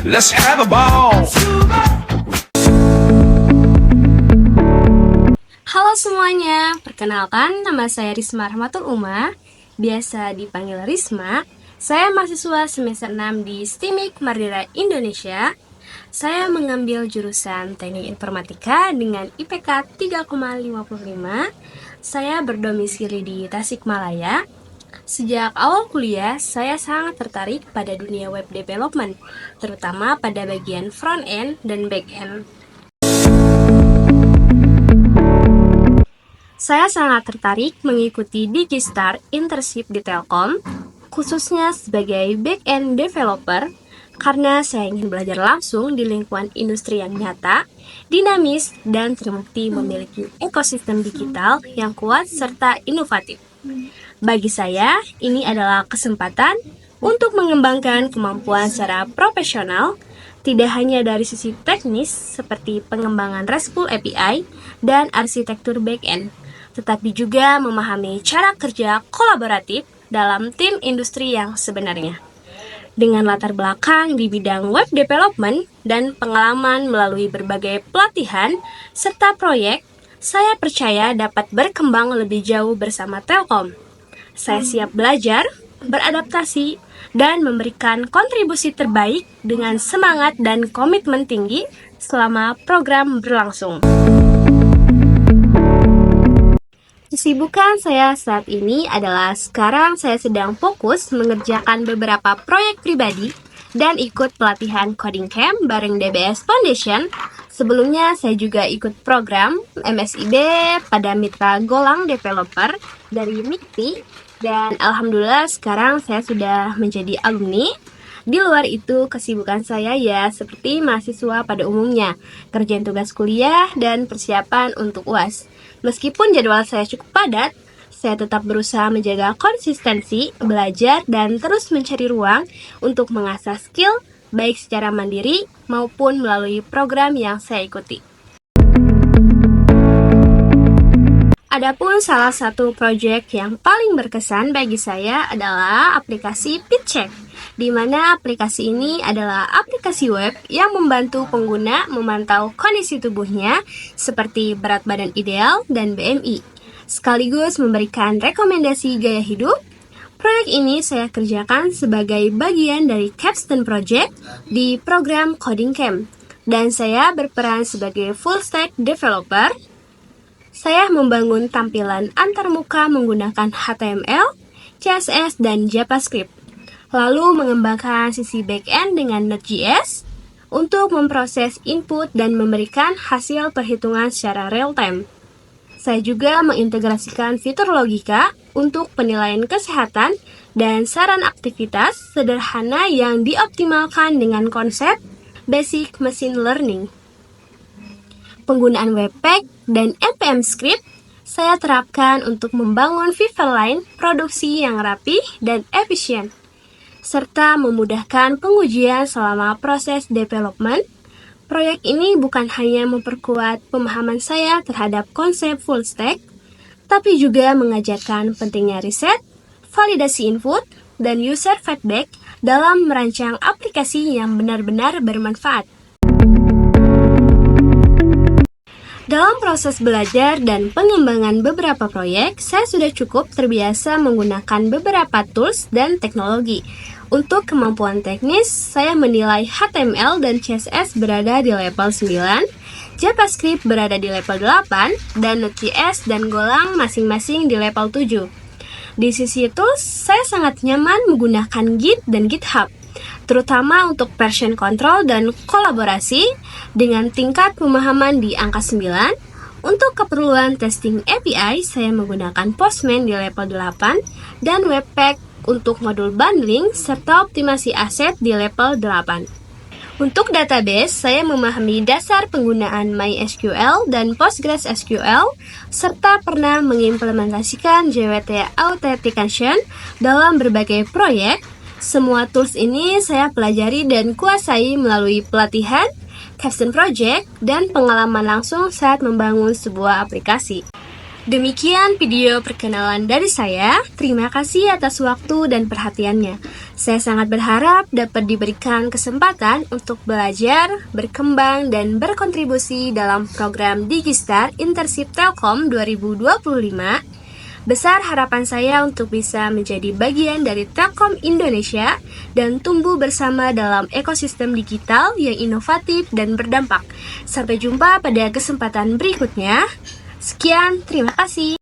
Let's have a ball. Halo semuanya, perkenalkan nama saya Risma Rahmatul Uma, biasa dipanggil Risma. Saya mahasiswa semester 6 di STIMIK Merdeka Indonesia. Saya mengambil jurusan Teknik Informatika dengan IPK 3,55. Saya berdomisili di Tasikmalaya. Sejak awal kuliah, saya sangat tertarik pada dunia web development, terutama pada bagian front end dan back end. Saya sangat tertarik mengikuti Digistar Internship di Telkom, khususnya sebagai back-end developer, karena saya ingin belajar langsung di lingkungan industri yang nyata, dinamis, dan terbukti memiliki ekosistem digital yang kuat serta inovatif. Bagi saya, ini adalah kesempatan untuk mengembangkan kemampuan secara profesional, tidak hanya dari sisi teknis seperti pengembangan RESTful API dan arsitektur back-end, tetapi juga memahami cara kerja kolaboratif dalam tim industri yang sebenarnya. Dengan latar belakang di bidang web development dan pengalaman melalui berbagai pelatihan serta proyek, saya percaya dapat berkembang lebih jauh bersama Telkom. Saya siap belajar, beradaptasi, dan memberikan kontribusi terbaik dengan semangat dan komitmen tinggi selama program berlangsung. Kesibukan saya saat ini adalah sekarang saya sedang fokus mengerjakan beberapa proyek pribadi dan ikut pelatihan coding camp bareng DBS Foundation. Sebelumnya saya juga ikut program MSIB pada Mitra Golang Developer dari MIKTI, dan alhamdulillah sekarang saya sudah menjadi alumni. Di luar itu, kesibukan saya ya seperti mahasiswa pada umumnya, kerjaan tugas kuliah dan persiapan untuk UAS. Meskipun jadwal saya cukup padat, saya tetap berusaha menjaga konsistensi, belajar, dan terus mencari ruang untuk mengasah skill, baik secara mandiri maupun melalui program yang saya ikuti. Adapun salah satu proyek yang paling berkesan bagi saya adalah aplikasi PitCheck, di mana aplikasi ini adalah aplikasi web yang membantu pengguna memantau kondisi tubuhnya seperti berat badan ideal dan BMI, sekaligus memberikan rekomendasi gaya hidup. Proyek ini saya kerjakan sebagai bagian dari capstone project di program Coding Camp, dan saya berperan sebagai full stack developer. Saya membangun tampilan antarmuka menggunakan HTML, CSS, dan JavaScript, lalu mengembangkan sisi backend dengan Node.js untuk memproses input dan memberikan hasil perhitungan secara real-time. Saya juga mengintegrasikan fitur logika untuk penilaian kesehatan dan saran aktivitas sederhana yang dioptimalkan dengan konsep basic machine learning. Penggunaan Webpack dan npm script saya terapkan untuk membangun feature line produksi yang rapi dan efisien, serta memudahkan pengujian selama proses development. Proyek ini bukan hanya memperkuat pemahaman saya terhadap konsep full stack, tapi juga mengajarkan pentingnya riset, validasi input, dan user feedback dalam merancang aplikasi yang benar-benar bermanfaat. Dalam proses belajar dan pengembangan beberapa proyek, saya sudah cukup terbiasa menggunakan beberapa tools dan teknologi. Untuk kemampuan teknis, saya menilai HTML dan CSS berada di level 9, JavaScript berada di level 8, dan Node.js dan Golang masing-masing di level 7. Di sisi tools, saya sangat nyaman menggunakan Git dan GitHub, terutama untuk version control dan kolaborasi dengan tingkat pemahaman di angka 9. Untuk keperluan testing API, saya menggunakan Postman di level 8 dan Webpack untuk modul bundling serta optimasi aset di level 8. Untuk database, saya memahami dasar penggunaan MySQL dan PostgreSQL serta pernah mengimplementasikan JWT Authentication dalam berbagai proyek. Semua tools ini saya pelajari dan kuasai melalui pelatihan, capstone project, dan pengalaman langsung saat membangun sebuah aplikasi. Demikian video perkenalan dari saya. Terima kasih atas waktu dan perhatiannya. Saya sangat berharap dapat diberikan kesempatan untuk belajar, berkembang, dan berkontribusi dalam program Digistar Internship Telkom 2025. Besar harapan saya untuk bisa menjadi bagian dari Telkom Indonesia dan tumbuh bersama dalam ekosistem digital yang inovatif dan berdampak. Sampai jumpa pada kesempatan berikutnya. Sekian, terima kasih.